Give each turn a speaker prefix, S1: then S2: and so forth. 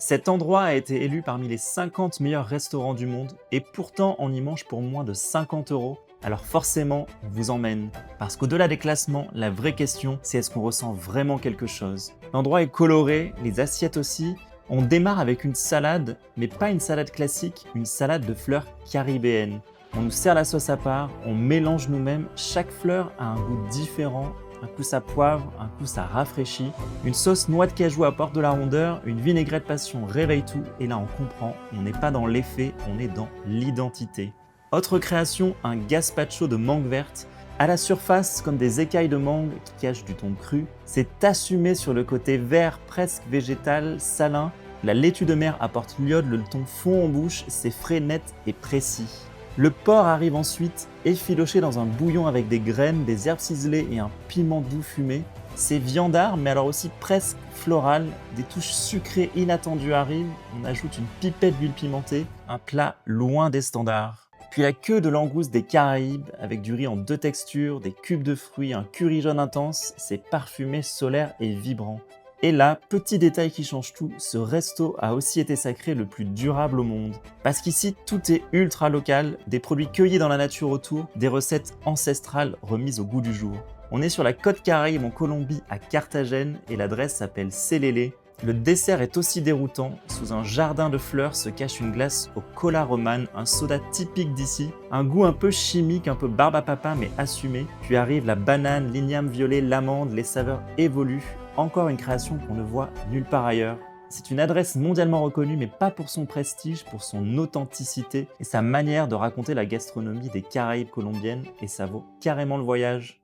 S1: Cet endroit a été élu parmi les 50 meilleurs restaurants du monde et pourtant on y mange pour moins de 50 euros. Alors forcément, on vous emmène. Parce qu'au-delà des classements, la vraie question, c'est est-ce qu'on ressent vraiment quelque chose. L'endroit est coloré, les assiettes aussi. On démarre avec une salade, mais pas une salade classique, une salade de fleurs caribéennes. On nous sert la sauce à part, on mélange nous-mêmes, chaque fleur a un goût différent. Un coup ça poivre, un coup ça rafraîchit. Une sauce noix de cajou apporte de la rondeur, une vinaigrette passion réveille tout, et là on comprend, on n'est pas dans l'effet, on est dans l'identité. Autre création, un gazpacho de mangue verte. À la surface, comme des écailles de mangue qui cachent du thon cru, c'est assumé sur le côté vert presque végétal, salin. La laitue de mer apporte l'iode, le thon fond en bouche, c'est frais, net et précis. Le porc arrive ensuite, effiloché dans un bouillon avec des graines, des herbes ciselées et un piment doux fumé. C'est viandard, mais alors aussi presque floral. Des touches sucrées inattendues arrivent, on ajoute une pipette d'huile pimentée, un plat loin des standards. Puis la queue de langouste des Caraïbes, avec du riz en deux textures, des cubes de fruits, un curry jaune intense, c'est parfumé, solaire et vibrant. Et là, petit détail qui change tout, ce resto a aussi été sacré le plus durable au monde. Parce qu'ici, tout est ultra local, des produits cueillis dans la nature autour, des recettes ancestrales remises au goût du jour. On est sur la côte Caraïbe en Colombie, à Carthagène, et l'adresse s'appelle Célélé. Le dessert est aussi déroutant, sous un jardin de fleurs se cache une glace au cola romane, un soda typique d'ici, un goût un peu chimique, un peu barbe à papa mais assumé, puis arrive la banane, l'igname violet, l'amande, les saveurs évoluent, encore une création qu'on ne voit nulle part ailleurs. C'est une adresse mondialement reconnue mais pas pour son prestige, pour son authenticité et sa manière de raconter la gastronomie des Caraïbes colombiennes et ça vaut carrément le voyage.